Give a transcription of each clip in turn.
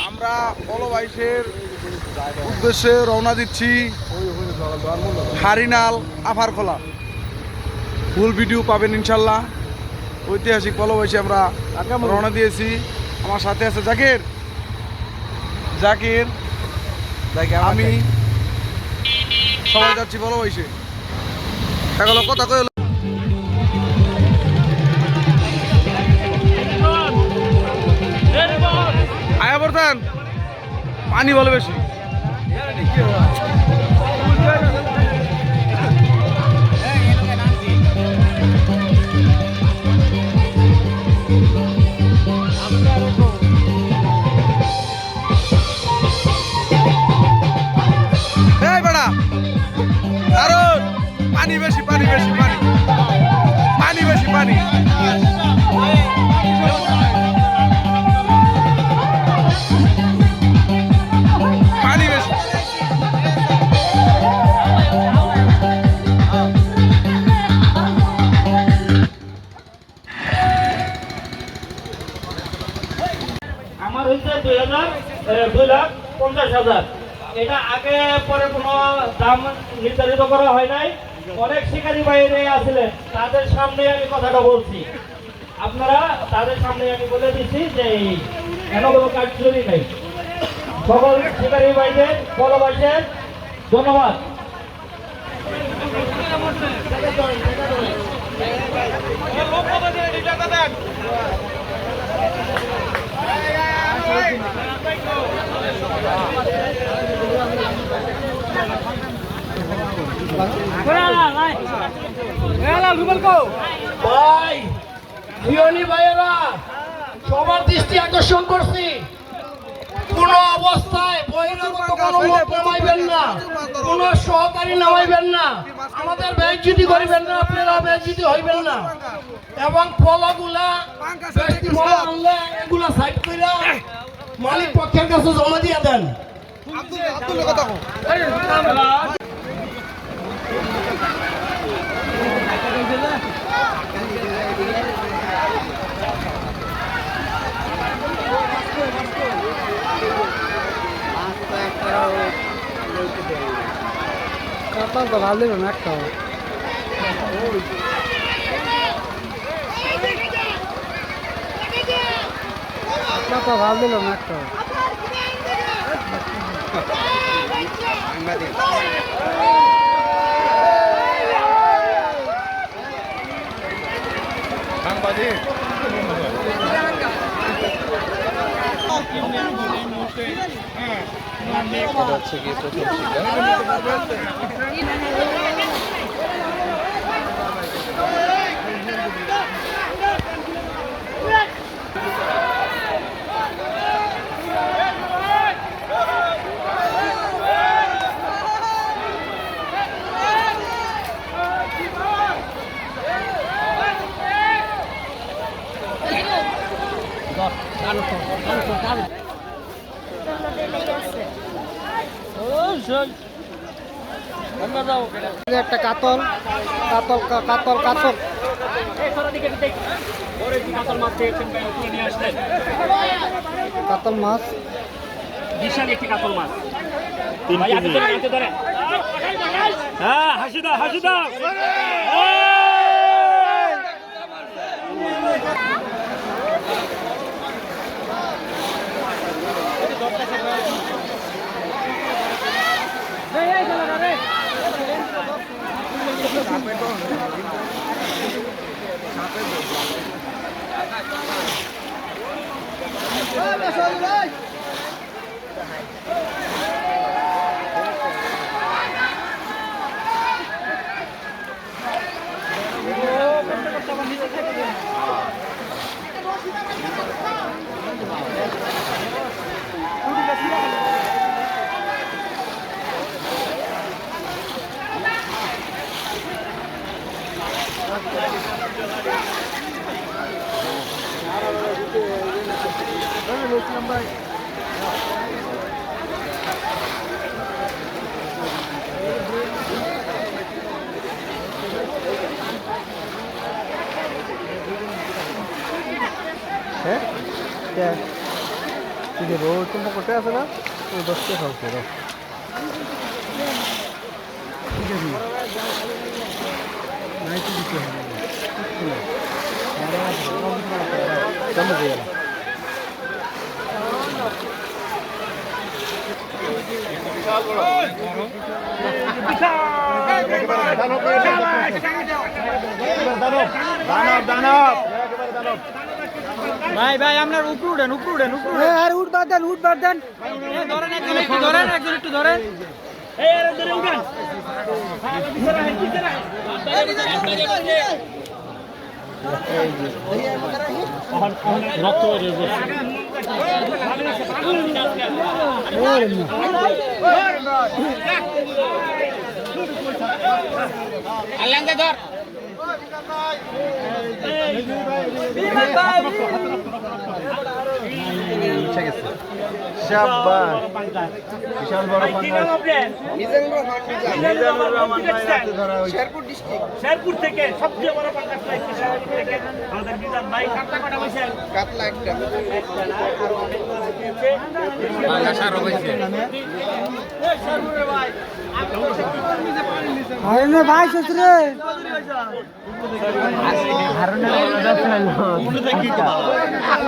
আমরা পলো বাইশের উদ্দেশ্যে রওনা দিচ্ছি হারিনাল আফারখোলা। ফুল ভিডিও পাবেন ইনশাল্লাহ। ঐতিহাসিক পলো বাইশে আমরা রওনা দিয়েছি। আমার সাথে আছে জাকির, আমি সবাই যাচ্ছি পলো বাইশে। এগুলো কথা কই আয়া বর্তমান পানি বলে বেশি। এই বেড়া কারণ পানি বেশি, পানি বেশি, পানি পানি বেশি, পানি পানি বেশি। আমার হচ্ছে 2,50,000। এটা আগে পরে কোনো দাম নির্ধারিত করা হয় নাই। অনেক শিকারী বাইরে আসছিলেন, তাদের সামনে আমি কথাটা বলছি। আপনারা তাদের সামনে আমি বলে দিচ্ছি যে কেন কোনো কার্যকরী নেই। সকল শিকারী বাইরে পলবাসের ধন্যবাদ। ভাই জিওনি ভাইয়েরা সবার দৃষ্টি আকর্ষণ করছি, কোন অবস্থায় বহিরাগত কোনো লোক নামাইবেন না, কোন সহকারী নামাইবেন না, আমাদের বেইজ্জতি করিবেন না, আপনারা বেইজ্জতি হইবেন না। এবং ফলগুলা ব্যক্তি ফল আনলে এগুলা সাইড কইরা মালিক পক্ষের কাছে জমা দিয়ে দেন। কাতাল তো ভালো দিল না একটা তো ভালো দিল না একটা হচ্ছে কি প্রথম শিকার। একটা কাতল কাতল কাতল কাতল কাতল মাছ, বিশাল একটি কাতল মাছ। হ্যাঁ, হাসি দাও, হাসি দাও। যে রোড তোমার কোটে আছে না ওই 10 টাকা খাওয়া করো ঠিক আছে নাই তো দিতে হবে কেমন দিয়ে ভাই ভাই আপনার উপরে উঠেন আর উঠ বাদ দেন ধরেন একজন একটু ধরেন শেরপুর থেকে সবচেয়ে বড় পাঙ্গাস লাগছে শেরপুর থেকে আমাদের বিজাত ভাই কাটলা কটা বসেন কাটলা একটা পাঙ্গাস আরো হইছে শেরপুরে ভাই আরে ভাই শ্বশুরে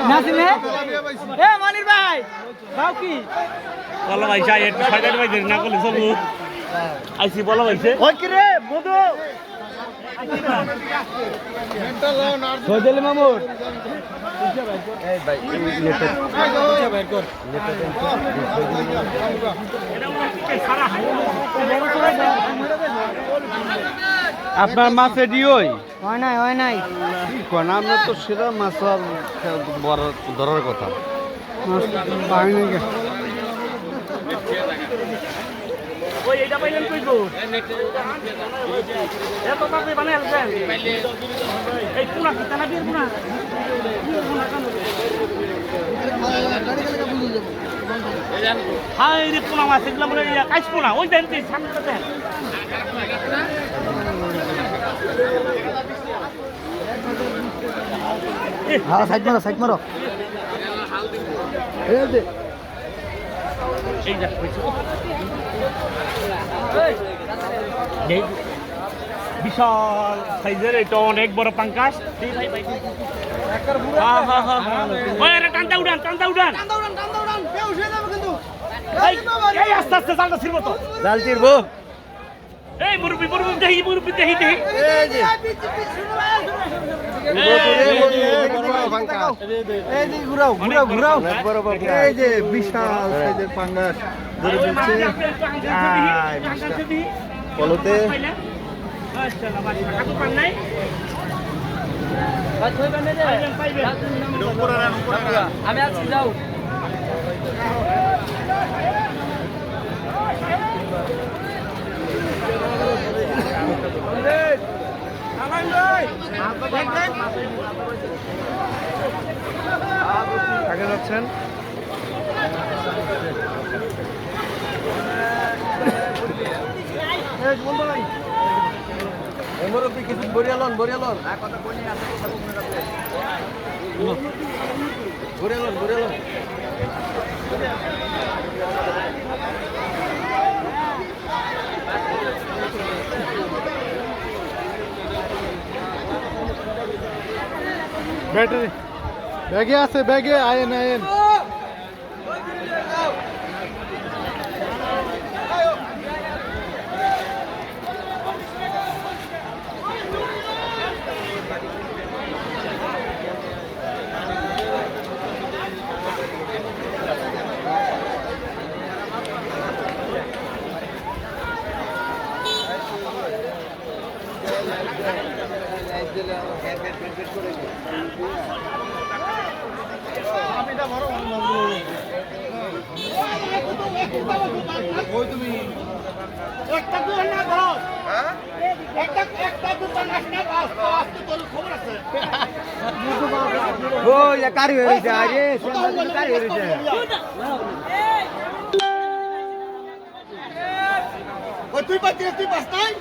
নাসিমে এ মনির ভাই দাও কি বলো ভাই যাই একটু সাইড ভাই দেরি না করলে সবু আইসি বলো ভাইছে ওই কি রে মধু সজল মামুর আপনার মাছ রেডি হই হয় নাই কোন আমরা তো সেটা মাছ বড় ধরার কথা পাই নাই ওই এটা পাইলেন কই গো এত তাড়াতাড়ি বানাই আনছেন এই পুরা কি টানা দিয়ে পুরা হাই রে পুরা মাছ এগুলা বলে কাইছ পুরা ওই দেন তুই সামনে দেন হ্যাঁ সাইড মারো এই দে এই যা বিশাল সাইজের এটা অনেক বড় পাঙ্কাশ টানটা উড়ান এই আস্তে আস্তে জালটা ছিড়ব তো জাল চিরবো এই মুরব্বি দেখি এই যে বিশাল সাইজের পাঙ্গাস ধরে দিচ্ছে কলতে আমি আছি যাও কাকে যাচ্ছেন কিছু বরিয়ালন বরিয়ালন ব্যাটারি ব্যাগে আছে ব্যাগে আয়েন কারি হয়েছে আরে কারি হয়েছে তুই পাস নাই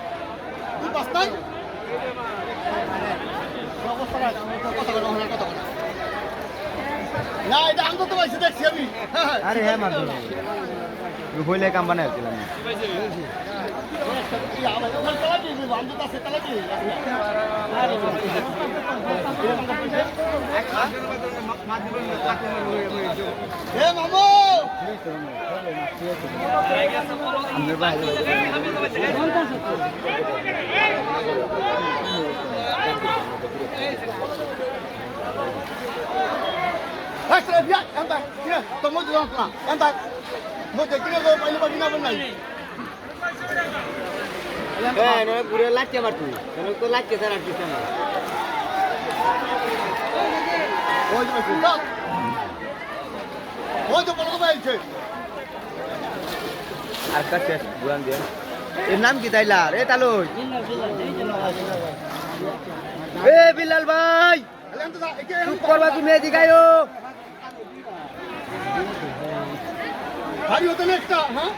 না এটা আমি তো পাইছি দেখছি আমি আরে হ্যাঁ মারতো হইলে কাম বানাই দিলাম ঘুরে লাগছে আমার তুই তো লাগছে স্যার আর কিছু না আর কাছে বুলান দিয়ে এর নাম কি তাইলা রে তালুই এ বিলাল ভাই চুপ করবা তুমি এদিকে আয়ো ভারী হতো না একটা হ্যাঁ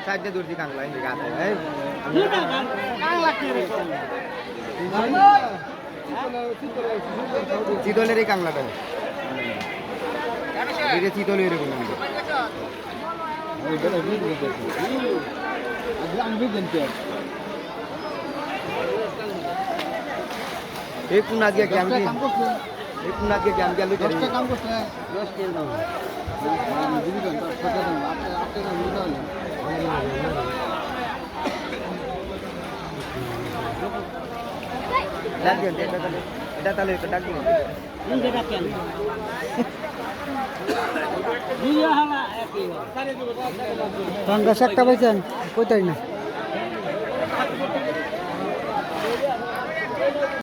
সাইডে দূর দিকে কাংলা এদিকে আছে এই চিতলের এই কাংলাটা এটা চিতলের এরকম एक पुना दिया क्या हमकी एक पुना दिया क्या हमकी आलू करेंगे काम करते हैं 10 के ना दिल्ली का छोटा सा आपके का मिलता है डाल दिया এটা তাহলে এটা ডাক দিন ইনকে ডাক কেন দিয়া হালা একই টাঙ্গা একটা পাইছেন কইতাই না